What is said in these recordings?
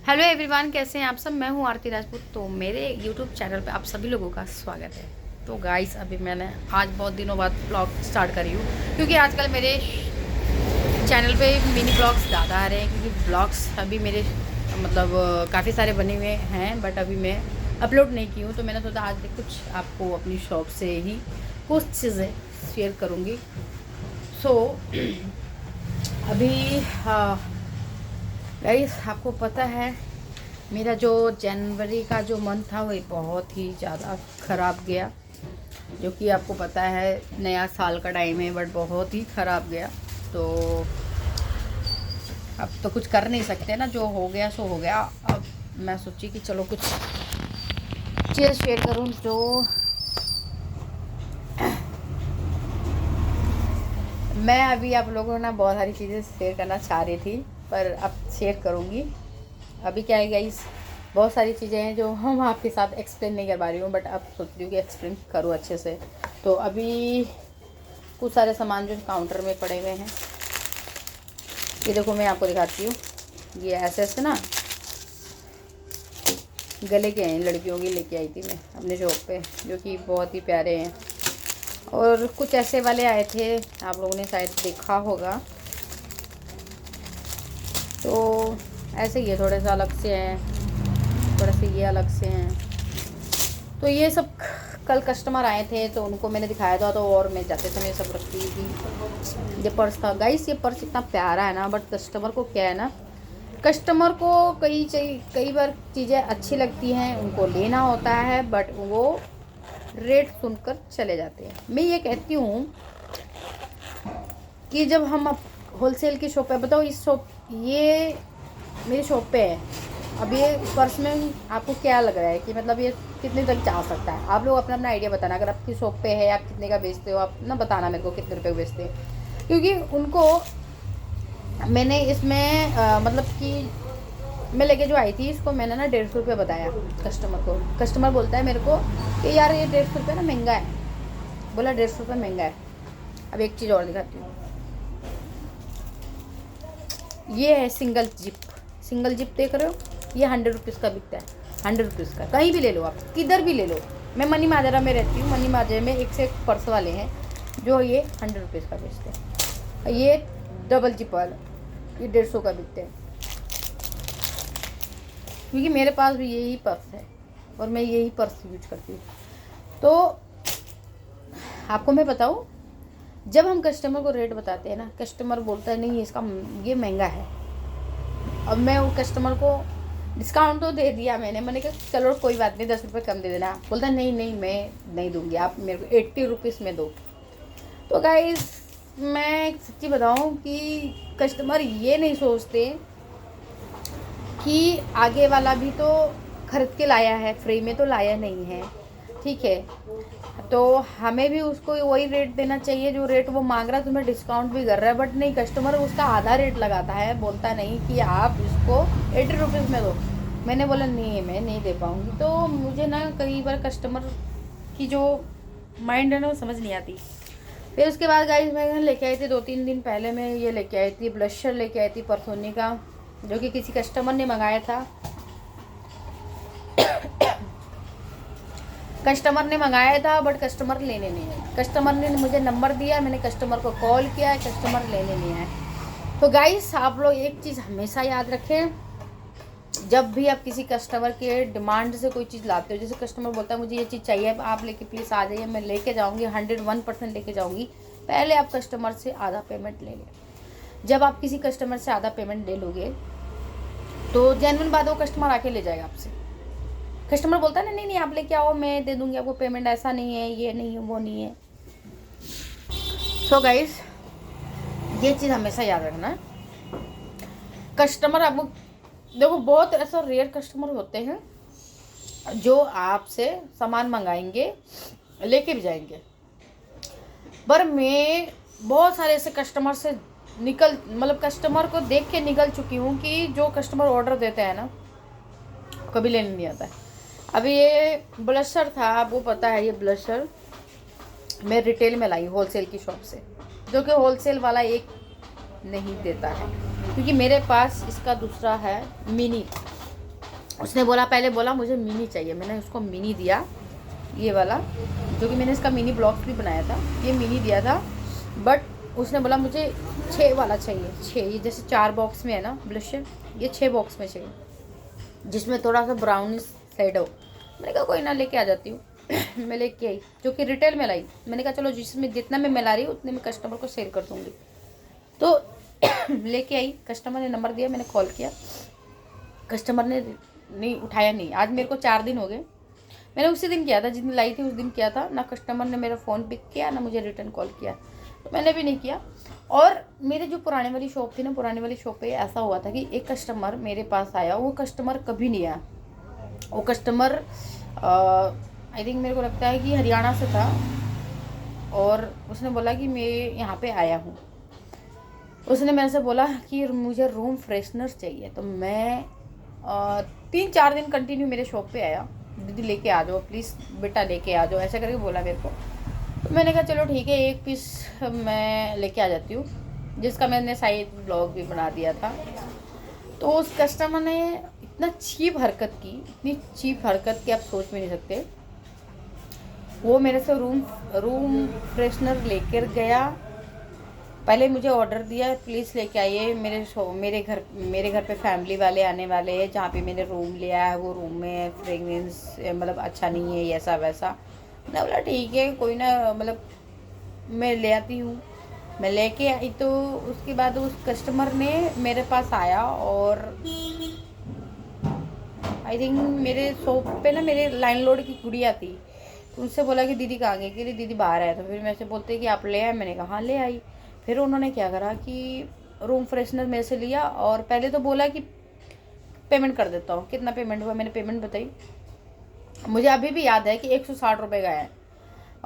Hello everyone, कैसे हैं आप सब। मैं हूं आरती राजपूत। तो मेरे यूट्यूब चैनल पे आप सभी लोगों का स्वागत है। तो गाइस, अभी मैंने आज बहुत दिनों बाद ब्लॉग स्टार्ट करी हूँ, क्योंकि आजकल मेरे चैनल पे मिनी ब्लॉग्स ज़्यादा आ रहे हैं। क्योंकि ब्लॉग्स अभी मेरे काफ़ी सारे बने हुए हैं, बट अभी मैं अपलोड नहीं की हूँ। तो मैंने सोचा आज कुछ आपको अपनी शॉप से ही कुछ चीज़ें शेयर करूँगी। सो अभी गाइस, आपको पता है मेरा जो जनवरी का जो मंथ था वो बहुत ही ज़्यादा ख़राब गया। जो कि आपको पता है नया साल का टाइम है, बट बहुत ही ख़राब गया। तो अब तो कुछ कर नहीं सकते ना, जो हो गया सो हो गया। अब मैं सोची कि चलो कुछ चीज़ शेयर करूँ। जो मैं अभी आप लोगों को ना बहुत सारी चीज़ें शेयर करना चाह रही थी, पर अब शेयर करूँगी। अभी क्या है गाइस, बहुत सारी चीज़ें हैं जो हम आपके साथ एक्सप्लेन नहीं कर पा रही हूँ, बट अब सोच रही हूँ कि एक्सप्लेन करूँ अच्छे से। तो अभी कुछ सारे सामान जो काउंटर में पड़े हुए हैं, ये देखो मैं आपको दिखाती हूँ। ये ऐसे ऐसे ना गले के हैं, लड़कियों की लेके आई थी मैं अपने शॉप पे, जो कि बहुत ही प्यारे हैं। और कुछ ऐसे वाले आए थे, आप लोगों ने शायद देखा होगा। तो ऐसे ही है, थोड़े से अलग से हैं, थोड़े से ये अलग से हैं। तो ये सब कल कस्टमर आए थे तो उनको मैंने दिखाया था। तो और मैं जाते समय सब रखती थी। ये पर्स था गाइस, ये पर्स इतना प्यारा है ना, बट कस्टमर को क्या है ना, कस्टमर को कई बार चीज़ें अच्छी लगती हैं, उनको लेना होता है, बट वो रेट सुनकर चले जाते हैं। मैं ये कहती हूँ कि जब हम होलसेल की शॉप है, बताओ इस शॉप, ये मेरी शॉप पे है। अब ये पर्स में आपको क्या लग रहा है कि मतलब ये कितने तक जा सकता है? आप लोग अपना अपना आइडिया बताना। अगर आपकी शॉप पे है, आप कितने का बेचते हो, आप ना बताना मेरे को कितने रुपए का बेचते हैं। क्योंकि उनको मैंने इसमें मतलब कि मैं लेके जो आई थी इसको मैंने ना 150 रुपये बताया कस्टमर को। कस्टमर बोलता है मेरे को कि यार ये 150 रुपये ना महंगा है। बोला 150 रुपये महंगा है। अब एक चीज़ और दिखाती हूँ। ये है सिंगल जिप देख रहे हो, ये 100 रुपीज़ का बिकता है। 100 रुपीज़ का कहीं भी ले लो, आप किधर भी ले लो। मैं मनी माजरा में रहती हूँ, मनी माजरे में एक से एक पर्स वाले हैं जो ये 100 रुपीज़ का बेचते हैं। ये डबल जिप वाला ये 150 का बिकते हैं। क्योंकि मेरे पास भी यही पर्स है और मैं यही पर्स यूज करती हूँ। तो आपको मैं बताऊँ, जब हम कस्टमर को रेट बताते हैं ना, कस्टमर बोलता है नहीं इसका ये महंगा है। अब मैं वो कस्टमर को डिस्काउंट तो दे दिया मैंने कहा चलो कोई बात नहीं, 10 रुपये कम दे देना। बोलता नहीं नहीं मैं नहीं दूंगी, आप मेरे को 80 रुपीज़ में दो। तो गाइस, मैं सच्ची बताऊं कि कस्टमर ये नहीं सोचते कि आगे वाला भी तो खरीद के लाया है, फ्री में तो लाया नहीं है। ठीक है, तो हमें भी उसको वही रेट देना चाहिए जो रेट वो मांग रहा है। तुम्हें डिस्काउंट भी कर रहा है, बट नहीं, कस्टमर उसका आधा रेट लगाता है। बोलता नहीं कि आप इसको 80 रुपीज़ में दो। मैंने बोला नहीं, मैं नहीं दे पाऊँगी। तो मुझे ना कई बार कस्टमर की जो माइंड है ना वो समझ नहीं आती। फिर उसके बाद गाइस मैं लेके आई थी 2-3 दिन पहले, मैं ये लेके आई थी ब्लशर, लेके आई थी परसोनी का, जो कि किसी कस्टमर ने मंगाया था। कस्टमर ने मंगाया था बट कस्टमर लेने नहीं आए। कस्टमर ने मुझे नंबर दिया, मैंने कस्टमर को कॉल किया है, कस्टमर लेने नहीं आए। तो गाइस, आप लोग एक चीज़ हमेशा याद रखें, जब भी आप किसी कस्टमर के डिमांड से कोई चीज़ लाते हो, जैसे कस्टमर बोलता है मुझे ये चीज़ चाहिए, आप लेके प्लीज़ आ जाइए, मैं लेके जाऊँगी, 101% लेके जाऊँगी। पहले आप कस्टमर से आधा पेमेंट ले लें। जब आप किसी कस्टमर से आधा पेमेंट ले लोगे तो जेन्युइन बात है, वो कस्टमर आके ले जाएगा आपसे। कस्टमर बोलता है ना नहीं नहीं आप लेके आओ, मैं दे दूंगी आपको पेमेंट, ऐसा नहीं है, ये नहीं है, वो नहीं है। सो गाइस, ये चीज़ हमेशा याद रखना। कस्टमर आपको देखो, बहुत ऐसा रेयर कस्टमर होते हैं जो आपसे सामान मंगाएंगे, लेके भी जाएंगे। पर मैं बहुत सारे ऐसे कस्टमर से कस्टमर को देख के निकल चुकी हूँ कि जो कस्टमर ऑर्डर देते हैं ना कभी लेने नहीं आता है। अभी ये ब्लशर था, आपको पता है ये ब्लशर मैं रिटेल में लाई होलसेल की शॉप से, जो कि होलसेल वाला एक नहीं देता है। क्योंकि मेरे पास इसका दूसरा है मिनी, उसने बोला, पहले बोला मुझे मिनी चाहिए, मैंने उसको मिनी दिया, ये वाला जो कि मैंने इसका मिनी ब्लॉग भी बनाया था, ये मिनी दिया था। बट उसने बोला मुझे 6 वाला चाहिए, 6, ये जैसे 4 बॉक्स में है ना ब्लशर, ये 6 बॉक्स में चाहिए, जिसमें थोड़ा सा ब्राउन शेड हो। मैंने कहा कोई ना, लेके आ जाती हूँ। मैं लेके आई, जो कि रिटेल में लाई। मैंने कहा चलो जिसमें जितना मैं मिला रही हूँ उतने में कस्टमर को सेल कर दूँगी। तो लेके आई, कस्टमर ने नंबर दिया, मैंने कॉल किया, कस्टमर ने नहीं उठाया नहीं। आज मेरे को 4 दिन हो गए, मैंने उसी दिन किया था जिस दिन लाई थी, उस दिन किया था ना। कस्टमर ने मेरा फ़ोन पिक किया ना मुझे रिटर्न कॉल किया, तो मैंने भी नहीं किया। और मेरे जो पुराने वाली शॉप थी ना, पुराने वाली शॉप पे ऐसा हुआ था कि एक कस्टमर मेरे पास आया, वो कस्टमर कभी नहीं आया। वो कस्टमर आई थिंक मेरे को लगता है कि हरियाणा से था, और उसने बोला कि मैं यहाँ पे आया हूँ। उसने मेरे से बोला कि मुझे रूम फ्रेशनर चाहिए। तो मैं 3-4 दिन कंटिन्यू मेरे शॉप पे आया, दीदी लेके आ जाओ प्लीज़, बेटा लेके आ जाओ, ऐसा करके बोला मेरे को। तो मैंने कहा चलो ठीक है, 1 पीस मैं लेके आ जाती हूँ, जिसका मैंने साइड ब्लॉग भी बना दिया था। तो उस कस्टमर ने इतना चीप हरकत की, इतनी चीप हरकत की आप सोच भी नहीं सकते। वो मेरे से रूम फ्रेशनर लेकर गया, पहले मुझे ऑर्डर दिया प्लीज़ लेके आइए, मेरे घर पे फैमिली वाले आने वाले हैं, जहाँ पे मैंने रूम लिया है वो रूम में फ्रेगनेंस मतलब अच्छा नहीं है, ऐसा वैसा। मैंने बोला ठीक है कोई ना, मतलब मैं ले आती हूँ। मैं लेके आई, तो उसके बाद उस कस्टमर ने मेरे पास आया, और आई थिंक मेरे शॉप पे ना मेरे लैंडलॉर्ड की गुड़िया थी, तो उनसे बोला कि दीदी कहाँ गई, कि दीदी बाहर है। तो फिर मेरे से बोलते कि आप ले आए, मैंने कहा हाँ ले आई। फिर उन्होंने क्या करा कि रूम फ्रेशनर मेरे से लिया, और पहले तो बोला कि पेमेंट कर देता हूँ। कितना पेमेंट हुआ, मैंने पेमेंट बताई, मुझे अभी भी याद है कि 160 रुपये का है।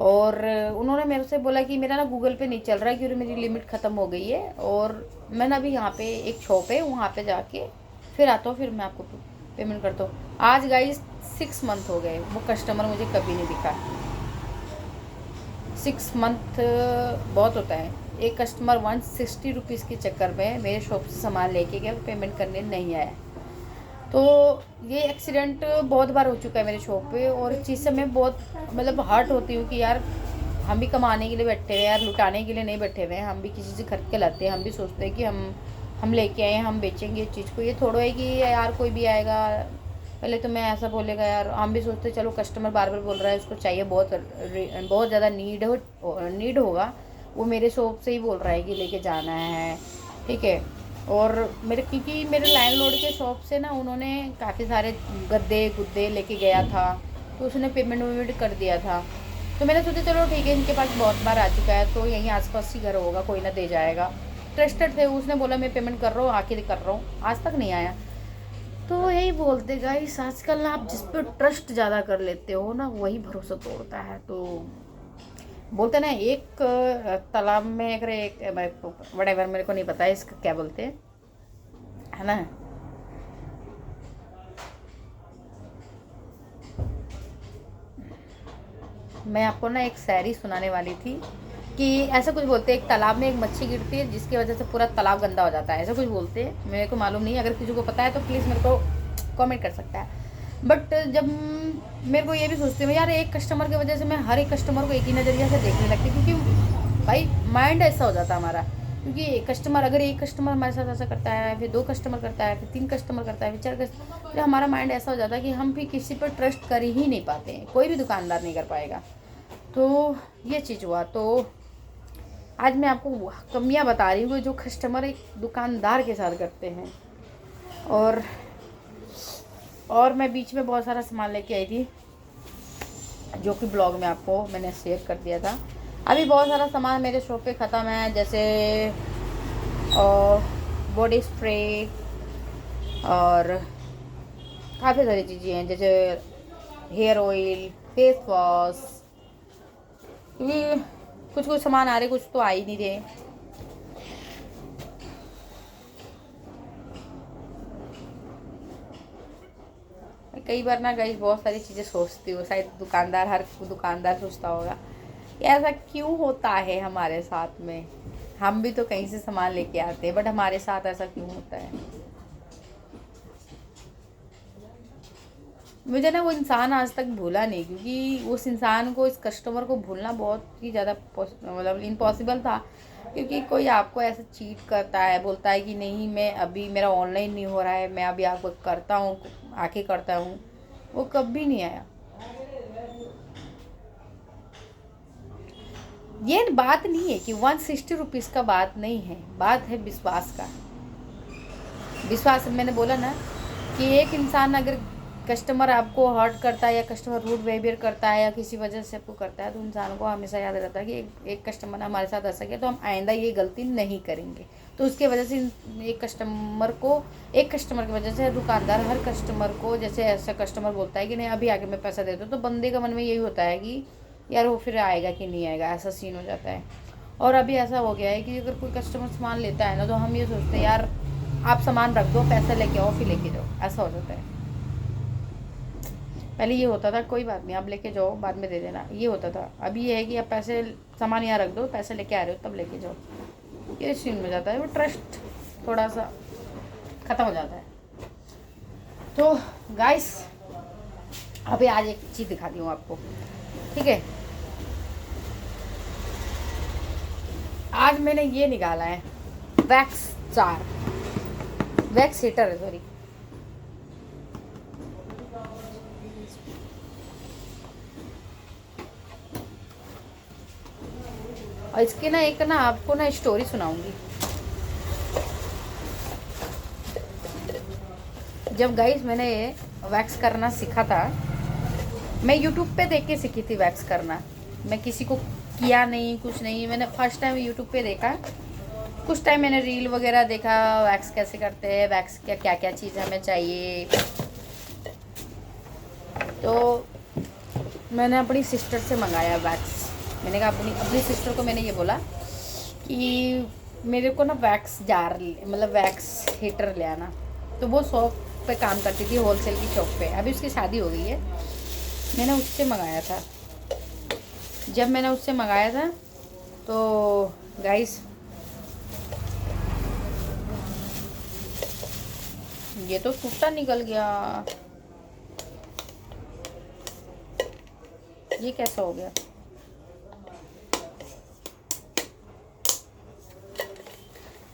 और उन्होंने मेरे से बोला कि मेरा ना गूगल पे नहीं चल रहा है क्योंकि मेरी लिमिट ख़त्म हो गई है, और मैं ना अभी यहाँ पे एक शॉप है वहाँ पे जाके फिर आता हूँ, फिर मैं आपको पेमेंट करता हूँ। आज गाइस 6 मंथ हो गए, वो कस्टमर मुझे कभी नहीं दिखा। 6 मंथ बहुत होता है। एक कस्टमर 160 रुपीज़ के चक्कर में मेरे शॉप से सामान लेके गया, पेमेंट करने नहीं आया। तो ये एक्सीडेंट बहुत बार हो चुका है मेरे शॉप पे, और इस चीज़ से मैं बहुत मतलब हर्ट होती हूँ कि यार हम भी कमाने के लिए बैठे हुए हैं यार, लुटाने के लिए नहीं बैठे हुए हैं। हम भी किसी से खरीद के लाते हैं, हम भी सोचते हैं कि हम लेके आए, हम बेचेंगे इस चीज़ को। ये थोड़ा है कि यार कोई भी आएगा पहले तो मैं ऐसा बोलेगा यार, हम भी सोचते चलो कस्टमर बार बार बोल रहा है, उसको चाहिए, बहुत ज़्यादा नीड होगा, वो मेरे शॉप से ही बोल रहा है कि लेके जाना है, ठीक है। और मेरे क्योंकि मेरे लैंडलॉर्ड के शॉप से ना उन्होंने काफ़ी सारे गद्दे गुद्दे लेके गया था, तो उसने पेमेंट वेमेंट कर दिया था। तो मैंने सोचा चलो ठीक है, इनके पास बहुत बार आ चुका है तो यहीं आसपास ही घर होगा, कोई ना दे जाएगा। ट्रस्टेड थे, उसने बोला मैं पेमेंट कर रहा हूँ, आके कर रहा हूँ, आज तक नहीं आया। तो यही बोलते गाइस, आजकल ना आप जिस पर ट्रस्ट ज़्यादा कर लेते हो ना वही भरोसा तोड़ता है। तो बोलते ना एक तालाब में अगर एक वटेवर, मेरे को नहीं पता है इसका क्या बोलते हैं, है ना। मैं आपको ना एक शायरी सुनाने वाली थी कि ऐसा कुछ बोलते हैं, एक तालाब में एक मच्छी गिरती है जिसकी वजह से पूरा तालाब गंदा हो जाता है, ऐसा कुछ बोलते हैं, मेरे को मालूम नहीं। अगर किसी को पता है तो प्लीज़ मेरे को कमेंट कर सकता है। बट जब मेरे को ये भी सोचती हूँ यार, एक कस्टमर की वजह से मैं हर एक कस्टमर को एक ही नज़रिया से देखने लगती, क्योंकि भाई माइंड ऐसा हो जाता है हमारा। क्योंकि कस्टमर, अगर एक कस्टमर हमारे साथ ऐसा करता है, फिर 2 कस्टमर करता है, फिर 3 कस्टमर करता है, फिर 4 कस्टमर, तो हमारा माइंड ऐसा हो जाता है कि हम भी किसी पर ट्रस्ट कर ही नहीं पाते हैं, कोई भी दुकानदार नहीं कर पाएगा। तो ये चीज़ हुआ। तो आज मैं आपको कमियां बता रही हूँ जो कस्टमर एक दुकानदार के साथ करते हैं। और मैं बीच में बहुत सारा सामान लेके आई थी, जो कि ब्लॉग में आपको मैंने शेयर कर दिया था। अभी बहुत सारा सामान मेरे शॉप पे ख़त्म है, जैसे बॉडी स्प्रे और काफ़ी सारी चीज़ें हैं, जैसे हेयर ऑयल, फेस वॉश, क्योंकि कुछ कुछ सामान आ रहे, कुछ तो आ ही नहीं रहे। कई बार ना गाइस बहुत सारी चीज़ें सोचती हूँ, शायद हर दुकानदार सोचता होगा कि ऐसा क्यों होता है हमारे साथ में। हम भी तो कहीं से सामान लेके आते हैं, बट हमारे साथ ऐसा क्यों होता है। मुझे ना वो इंसान आज तक भूला नहीं, क्योंकि उस इंसान को, इस कस्टमर को भूलना बहुत ही ज़्यादा मतलब इम्पॉसिबल था। क्योंकि कोई आपको ऐसे चीट करता है, बोलता है कि नहीं मैं अभी, मेरा ऑनलाइन नहीं हो रहा है, मैं अभी आपको करता हूँ, आके करता हूँ, वो कभी नहीं आया। ये बात नहीं है कि 160 रुपीज़ का बात नहीं है, बात है विश्वास का। विश्वास, मैंने बोला ना कि एक इंसान अगर कस्टमर आपको हर्ट करता है या कस्टमर रूड बिहेवियर करता है या किसी वजह से आपको करता है, तो इंसान को हमेशा याद रहता है कि एक कस्टमर ने हमारे साथ ऐसा किया, तो हम आइंदा ये गलती नहीं करेंगे। तो उसके वजह से एक कस्टमर की वजह से दुकानदार हर कस्टमर को, जैसे ऐसा कस्टमर बोलता है कि नहीं अभी आके मैं पैसा दे दूँ, तो बंदे का मन में यही होता है कि यार वो फिर आएगा कि नहीं आएगा, ऐसा सीन हो जाता है। और अभी ऐसा हो गया है कि अगर कोई कस्टमर सामान लेता है ना, तो हम ये सोचते हैं यार आप सामान रख दो, पैसा लेके आओ, फिर लेके जाओ, ऐसा हो जाता है। पहले ये होता था कोई बात नहीं आप लेके जाओ, बाद में दे देना, ये होता था। अभी ये है कि आप पैसे, सामान यहाँ रख दो, पैसे लेके आ रहे हो तब लेके जाओ, ये सीन हो जाता है। वो ट्रस्ट थोड़ा सा ख़त्म हो जाता है। तो गाइस अभी आज एक चीज़ दिखाती हूँ आपको, ठीक है। आज मैंने ये निकाला है वैक्स जार, वैक्स हीटर है, सॉरी। और इसकी ना एक ना आपको ना स्टोरी सुनाऊंगी। जब गाइस मैंने वैक्स करना सीखा था, मैं यूट्यूब पे देख के सीखी थी वैक्स करना। मैं किसी को किया नहीं, कुछ नहीं, मैंने फर्स्ट टाइम यूट्यूब पे देखा। कुछ टाइम मैंने रील वगैरह देखा, वैक्स कैसे करते हैं, वैक्स क्या क्या क्या चीज़ हमें चाहिए। तो मैंने अपनी सिस्टर से मंगाया वैक्स। मैंने कहा अपनी सिस्टर को मैंने ये बोला कि मेरे को ना वैक्स जार, मतलब वैक्स हीटर ले आना। तो वो शॉप पे काम करती थी, होलसेल की शॉप पे। अभी उसकी शादी हो गई है। मैंने उससे मंगाया था। जब मैंने उससे मंगाया था तो गाइस ये तो टूटा निकल गया, ये कैसा हो गया।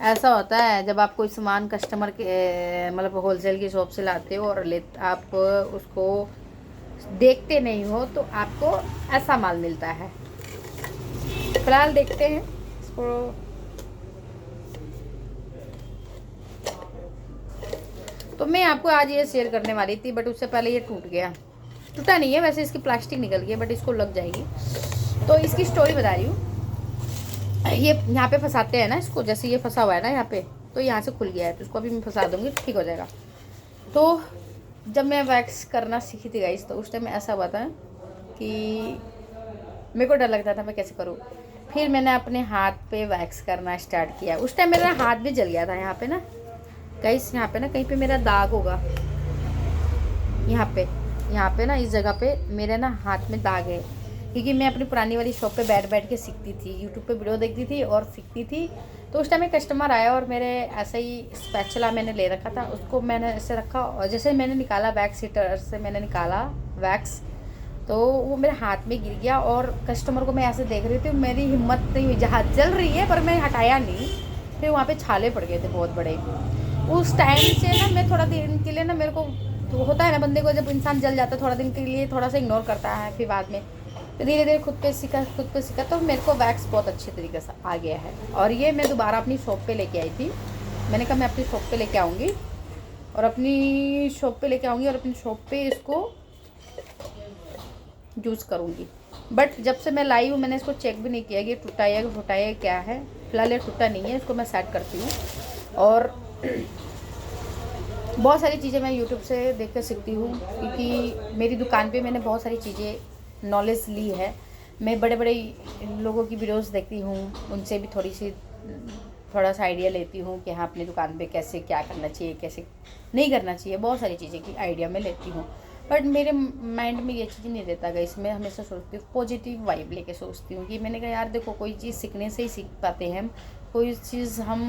ऐसा होता है जब आप कोई सामान कस्टमर के मतलब होलसेल की शॉप से लाते हो और आप उसको देखते नहीं हो, तो आपको ऐसा माल मिलता है। फिलहाल देखते हैं इसको। तो मैं आपको आज ये शेयर करने वाली थी, बट उससे पहले ये टूट गया। टूटा नहीं है वैसे, इसकी प्लास्टिक निकल गई है, बट इसको लग जाएगी। तो इसकी स्टोरी बता रही हूँ। ये यहाँ पे फंसाते हैं ना इसको, जैसे ये फंसा हुआ है ना यहाँ पे, तो यहाँ से खुल गया है, तो इसको अभी मैं फंसा दूँगी, ठीक हो जाएगा। तो जब मैं वैक्स करना सीखी थी गाइस, तो उस टाइम ऐसा हुआ था कि मेरे को डर लगता था मैं कैसे करूँ। फिर मैंने अपने हाथ पे वैक्स करना स्टार्ट किया। उस टाइम मेरा हाथ भी जल गया था। यहाँ पे ना गाइस, यहाँ पे ना कहीं पे मेरा दाग होगा, यहाँ पे ना इस जगह पे मेरे ना हाथ में दाग है, क्योंकि मैं अपनी पुरानी वाली शॉप पे बैठ के सीखती थी, यूट्यूब पे वीडियो देखती थी और सीखती थी। तो उस टाइम एक कस्टमर आया और मेरे ऐसे ही स्पैचुला मैंने ले रखा था, उसको मैंने ऐसे रखा और जैसे मैंने निकाला वैक्स हीटर से, मैंने निकाला वैक्स, तो वो मेरे हाथ में गिर गया। और कस्टमर को मैं ऐसे देख रही थी, मेरी हिम्मत नहीं हुई, हाथ जल रही है पर मैं हटाया नहीं। फिर वहाँ पे छाले पड़ गए थे बहुत बड़े। उस टाइम से ना मैं थोड़ा दिन के लिए ना, मेरे को तो होता है ना बंदे को, जब इंसान जल जाता है थोड़ा दिन के लिए थोड़ा सा इग्नोर करता है, फिर बाद में धीरे धीरे खुद पे सीखा तो मेरे को वैक्स बहुत अच्छे तरीके से आ गया है। और ये मैं दोबारा अपनी शॉप पे लेके आई थी। मैंने कहा मैं अपनी शॉप पे लेके आऊँगी और अपनी शॉप पे इसको यूज़ करूँगी। बट जब से मैं लाई हूँ मैंने इसको चेक भी नहीं किया कि टूटा है क्या है। फिलहाल ये टूटा नहीं है, इसको मैं सेट करती हूँ। और बहुत सारी चीज़ें मैं यूट्यूब से देख कर सीखती हूँ, क्योंकि मेरी दुकान पे मैंने बहुत सारी चीज़ें नॉलेज ली है। मैं बड़े बड़े लोगों की वीडियोस देखती हूँ, उनसे भी थोड़ा सा आइडिया लेती हूँ कि हाँ अपनी दुकान पे कैसे क्या करना चाहिए, कैसे नहीं करना चाहिए। बहुत सारी चीज़ें की आइडिया मैं लेती हूँ, बट मेरे माइंड में ये चीज़ नहीं रहता गई। इसमें हमेशा सोचती हूँ, पॉजिटिव वाइब लेके सोचती हूँ कि मैंने कहा यार देखो कोई चीज़ सीखने से ही सीख पाते हैं हम। कोई चीज़ हम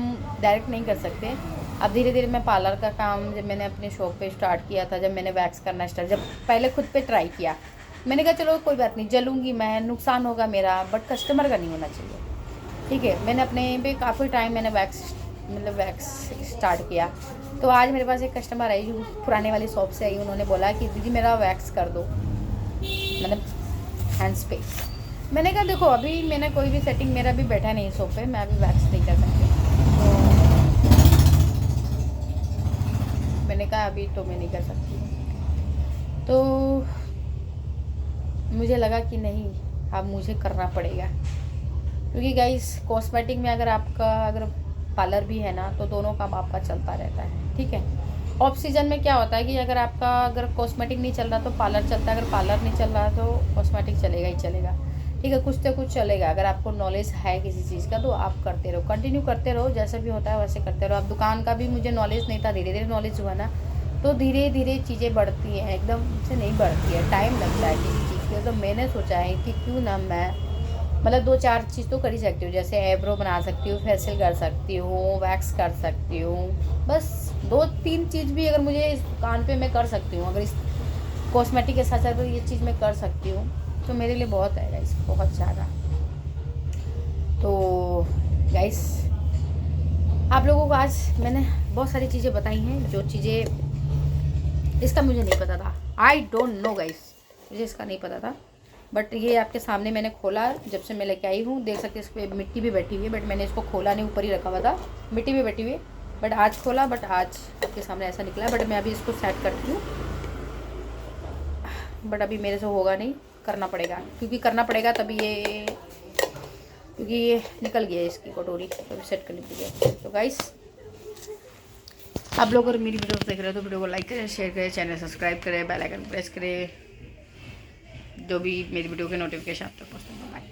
डायरेक्ट नहीं कर सकते। अब धीरे धीरे मैं पार्लर का काम जब मैंने अपने शॉप पे स्टार्ट किया था, जब मैंने वैक्स करना स्टार्ट, जब पहले खुद पे ट्राई किया, मैंने कहा चलो कोई बात नहीं, जलूँगी मैं, नुकसान होगा मेरा, बट कस्टमर का नहीं होना चाहिए। ठीक है, मैंने अपने पे काफ़ी टाइम मैंने वैक्स स्टार्ट किया। तो आज मेरे पास एक कस्टमर आई जो पुराने वाली शॉप से आई, उन्होंने बोला कि दीदी मेरा वैक्स कर दो, मतलब हैंड्स पे। मैंने कहा देखो अभी मैंने कोई भी सेटिंग, मेरा भी बैठा नहीं शॉप पे, मैं अभी वैक्स नहीं कर सकती। तो मैंने कहा अभी तो मैं नहीं कर सकती। तो मुझे लगा कि नहीं, अब मुझे करना पड़ेगा, क्योंकि गाइस कॉस्मेटिक में अगर पार्लर भी है ना, तो दोनों काम आपका चलता रहता है। ठीक है, ऑफ सीजन में क्या होता है कि अगर कॉस्मेटिक नहीं चल रहा तो पार्लर चलता है, अगर पार्लर नहीं चल रहा तो कॉस्मेटिक चलेगा ही चलेगा। ठीक है, कुछ तो कुछ चलेगा। अगर आपको नॉलेज है किसी चीज़ का तो आप करते रहो, कंटिन्यू करते रहो, जैसा भी होता है वैसे करते रहो। अब दुकान का भी मुझे नॉलेज नहीं था, धीरे धीरे नॉलेज हुआ ना, तो धीरे धीरे चीज़ें बढ़ती हैं, एकदम से नहीं बढ़ती है, टाइम लगता है किसी चीज़ के। तो मैंने सोचा है कि क्यों ना मैं मतलब 2-4 चीज़ तो कर ही सकती हूँ, जैसे आईब्रो बना सकती हूँ, फेशियल कर सकती हूँ, वैक्स कर सकती हूँ, बस 2-3 चीज़ भी अगर मुझे इस दुकान पे मैं कर सकती हूँ, अगर इस कॉस्मेटिक के साथ साथ तो ये चीज़ मैं कर सकती हूँ, तो मेरे लिए बहुत है गाइस, बहुत ज़्यादा। तो गाइस आप लोगों को आज मैंने बहुत सारी चीज़ें बताई हैं, जो चीज़ें इसका मुझे नहीं पता था, आई डोंट नो गाइस, मुझे इसका नहीं पता था, बट ये आपके सामने मैंने खोला, जब से मैं लेके आई हूँ, देख सकते हैं इस पर मिट्टी भी बैठी हुई है, बट मैंने इसको खोला नहीं, ऊपर ही रखा हुआ था, मिट्टी भी बैठी हुई है, बट आज खोला, बट आज आपके सामने ऐसा निकला। बट मैं अभी इसको सेट करती हूँ, बट अभी मेरे से होगा नहीं, करना पड़ेगा, क्योंकि करना पड़ेगा तभी ये, क्योंकि ये निकल गया इसकी कटोरी, तो अभी सेट करनी पड़ेगी। तो गाइस आप लोग अगर मेरी वीडियो देख रहे हो तो वीडियो को लाइक करें, शेयर करें, चैनल सब्सक्राइब करें, बेल आइकन प्रेस करें, जो भी मेरी वीडियो के नोटिफिकेशन आप तक पहुँचते हैं। बाय।